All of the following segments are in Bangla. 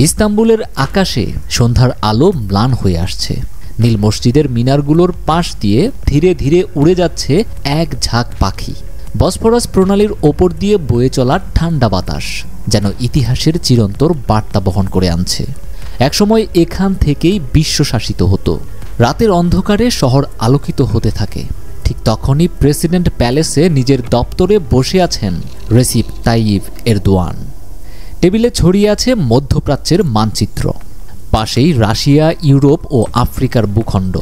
ইস্তাম্বুলের আকাশে সন্ধ্যার আলো ম্লান হয়ে আসছে। নীল মসজিদের মিনারগুলোর পাশ দিয়ে ধীরে ধীরে উড়ে যাচ্ছে এক ঝাঁক পাখি। বসফরাস প্রণালীর ওপর দিয়ে বয়ে চলা ঠান্ডা বাতাস যেন ইতিহাসের চিরন্তর বার্তা বহন করে আনছে। একসময় এখান থেকেই বিশ্ব শাসিত হতো। রাতের অন্ধকারে শহর আলোকিত হতে থাকে। ঠিক তখনই প্রেসিডেন্ট প্যালেসে নিজের দপ্তরে বসে আছেন রেসিপ তাইয়িপ এরদোয়ান। টেবিলে ছড়িয়ে আছে মধ্যপ্রাচ্যের মানচিত্র, পাশেই রাশিয়া, ইউরোপ ও আফ্রিকার ভূখণ্ড।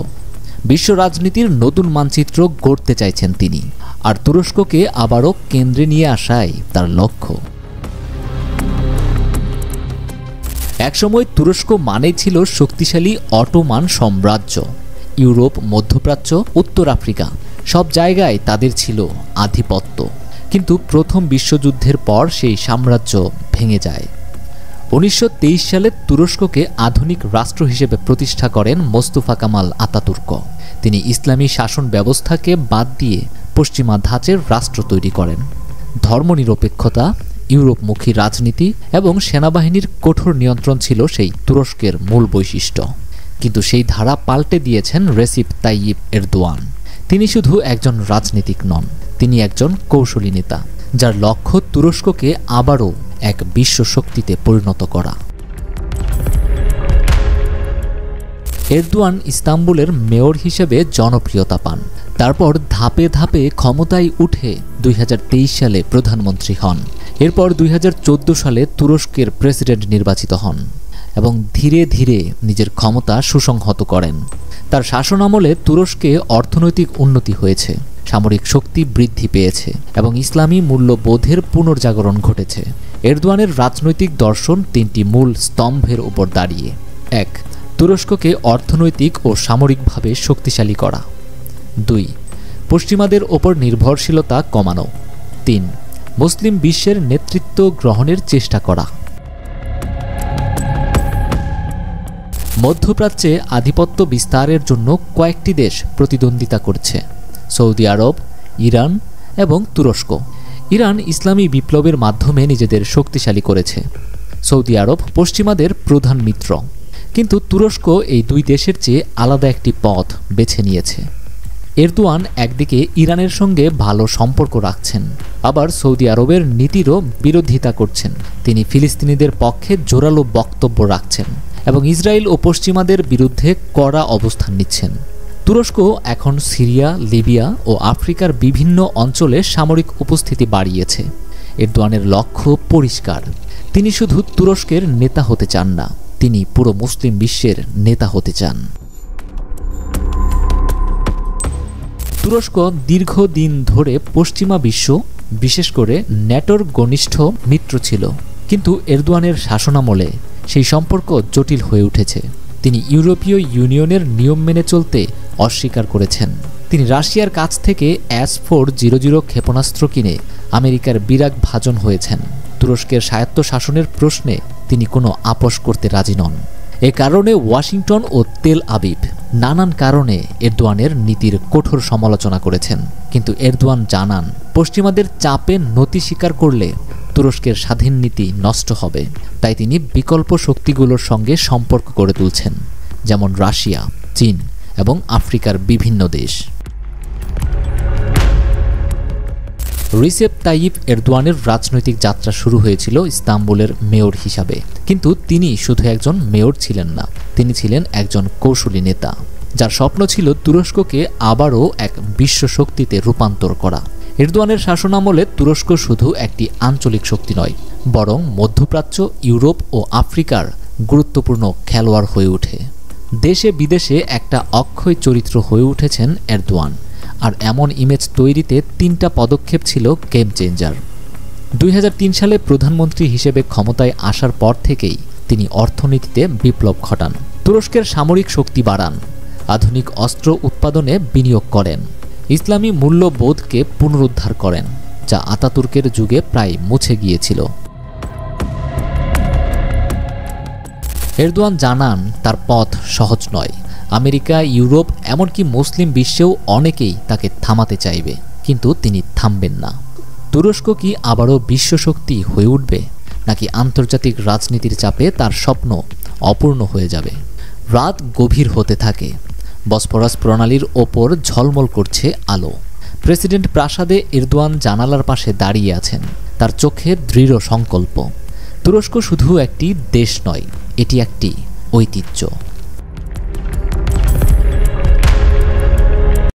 বিশ্ব রাজনীতির নতুন মানচিত্র গড়তে চাইছেন তিনি, আর তুরস্ককে আবারও কেন্দ্রে নিয়ে আসাই তার লক্ষ্য। একসময় তুরস্ক মানেই ছিল শক্তিশালী অটোমান সাম্রাজ্য। ইউরোপ, মধ্যপ্রাচ্য, উত্তর আফ্রিকা সব জায়গায় তাদের ছিল আধিপত্য। কিন্তু প্রথম বিশ্বযুদ্ধের পর সেই সাম্রাজ্য ভেঙে যায়। 1923 সালে তুরস্ককে আধুনিক রাষ্ট্র হিসেবে প্রতিষ্ঠা করেন মোস্তফা কামাল আতাতুর্ক। তিনি ইসলামী শাসন ব্যবস্থাকে বাদ দিয়ে পশ্চিমা ধাঁচের রাষ্ট্র তৈরি করেন। ধর্মনিরপেক্ষতা, ইউরোপমুখী রাজনীতি এবং সেনাবাহিনীর কঠোর নিয়ন্ত্রণ ছিল সেই তুরস্কের মূল বৈশিষ্ট্য। কিন্তু সেই ধারা পাল্টে দিয়েছেন রেসিপ তাইয়িপ এরদোয়ান। তিনি শুধু একজন রাজনীতিক নন, তিনি একজন কৌশলী নেতা, যার লক্ষ্য তুরস্ককে আবারও এক বিশ্ব শক্তিতে পরিণত করা। এরদোয়ান ইস্তাম্বুলের মেয়র হিসেবে জনপ্রিয়তা পান। তারপর ধাপে ধাপে ক্ষমতায় উঠে 2023 সালে প্রধানমন্ত্রী হন। এরপর 2014 সালে তুরস্কের প্রেসিডেন্ট নির্বাচিত হন এবং ধীরে ধীরে নিজের ক্ষমতা সুসংহত করেন। তার শাসনামলে তুরস্কে অর্থনৈতিক উন্নতি হয়েছে, সামরিক শক্তি বৃদ্ধি পেয়েছে এবং ইসলামী মূল্যবোধের পুনর্জাগরণ ঘটেছে। এরদোয়ানের রাজনৈতিক দর্শন তিনটি মূল স্তম্ভের উপর দাঁড়িয়ে। 1. তুরস্ককে অর্থনৈতিক ও সামরিকভাবে শক্তিশালী করা। 2. পশ্চিমাদের ওপর নির্ভরশীলতা কমানো। 3. মুসলিম বিশ্বের নেতৃত্ব গ্রহণের চেষ্টা করা। মধ্যপ্রাচ্যে আধিপত্য বিস্তারের জন্য কয়েকটি দেশ প্রতিদ্বন্দ্বিতা করছে: সৌদি আরব, ইরান এবং তুরস্ক। ইরান ইসলামী বিপ্লবের মাধ্যমে নিজেদের শক্তিশালী করেছে। সৌদি আরব পশ্চিমাদের প্রধান মিত্র, কিন্তু তুরস্ক এই দুই দেশের চেয়ে আলাদা একটি পথ বেছে নিয়েছে। এরদোয়ান একদিকে ইরানের সঙ্গে ভালো সম্পর্ক রাখছেন, আবার সৌদি আরবের নীতিরও বিরোধিতা করছেন। তিনি ফিলিস্তিনিদের পক্ষে জোরালো বক্তব্য রাখছেন এবং ইসরায়েল ও পশ্চিমাদের বিরুদ্ধে কড়া অবস্থান নিচ্ছেন। তুরস্ক এখন সিরিয়া, লিবিয়া ও আফ্রিকার বিভিন্ন অঞ্চলে সামরিক উপস্থিতি বাড়িয়েছে। এরদোয়ানের লক্ষ্য পরিষ্কার, তিনি শুধু তুরস্কের নেতা হতে চান না, তিনি পুরো মুসলিম বিশ্বের নেতা হতে চান। তুরস্ক দীর্ঘদিন ধরে পশ্চিমা বিশ্ব, বিশেষ করে ন্যাটোর ঘনিষ্ঠ মিত্র ছিল, কিন্তু এরদোয়ানের শাসনামলে সেই সম্পর্ক জটিল হয়ে উঠেছে। তিনি ইউরোপীয় ইউনিয়নের নিয়ম মেনে চলতে অস্বীকার করেছেন। তিনি রাশিয়ার কাছ থেকে S-400 ক্ষেপণাস্ত্র কিনে আমেরিকার বিরাগ ভাজন হয়েছেন। তুরস্কের স্বায়ত্তশাসনের প্রশ্নে তিনি কোনো আপোষ করতে রাজি নন। এ কারণে ওয়াশিংটন ও তেল আবিব নানান কারণে এরদোয়ানের নীতির কঠোর সমালোচনা করেছেন। কিন্তু এরদোয়ান জানান, পশ্চিমাদের চাপে নতি স্বীকার করলে তুরস্কের স্বাধীন নীতি নষ্ট হবে। তাই তিনি বিকল্প শক্তিগুলোর সঙ্গে সম্পর্ক গড়ে তুলছেন, যেমন রাশিয়া, চীন এবং আফ্রিকার বিভিন্ন দেশ। রিসেপ তাইয়িপ এরদোয়ানের রাজনৈতিক যাত্রা শুরু হয়েছিল ইস্তাম্বুলের মেয়র হিসাবে, কিন্তু তিনি শুধু একজন মেয়র ছিলেন না, তিনি ছিলেন একজন কৌশলী নেতা, যার স্বপ্ন ছিল তুরস্ককে আবারও এক বিশ্ব শক্তিতে রূপান্তর করা। এরদোয়ানের শাসনামলে তুরস্ক শুধু একটি আঞ্চলিক শক্তি নয়, বরং মধ্যপ্রাচ্য, ইউরোপ ও আফ্রিকার গুরুত্বপূর্ণ খেলোয়াড় হয়ে ওঠে। দেশে বিদেশে একটা অক্ষয় চরিত্র হয়ে উঠেছেন এরদোয়ান, আর এমন ইমেজ তৈরিতে 3টা পদক্ষেপ ছিল গেম চেঞ্জার। 2003 সালে প্রধানমন্ত্রী হিসেবে ক্ষমতায় আসার পর থেকেই তিনি অর্থনীতিতে বিপ্লব ঘটান, তুরস্কের সামরিক শক্তি বাড়ান, আধুনিক অস্ত্র উৎপাদনে বিনিয়োগ করেন, ইসলামী মূল্যবোধকে পুনরুদ্ধার করেন, যা আতাতুর্কের যুগে প্রায় মুছে গিয়েছিল। এরদোয়ান জানান, তার পথ সহজ নয়। আমেরিকা, ইউরোপ, এমনকি মুসলিম বিশ্বেও অনেকেই তাকে থামাতে চাইবে, কিন্তু তিনি থামবেন না। তুরস্ক কি আবারও বিশ্বশক্তি হয়ে উঠবে? নাকি আন্তর্জাতিক রাজনীতির চাপে তার স্বপ্ন অপূর্ণ হয়ে যাবে। রাত গভীর হতে থাকে। বসফরাস প্রণালীর ওপর ঝলমল করছে আলো। প্রেসিডেন্ট প্রাসাদে এরদোয়ান জানালার পাশে দাঁড়িয়ে আছেন, তার চোখে দৃঢ় সংকল্প। তুরস্ক শুধু একটি দেশ নয়, এটি একটি ঐতিহ্য।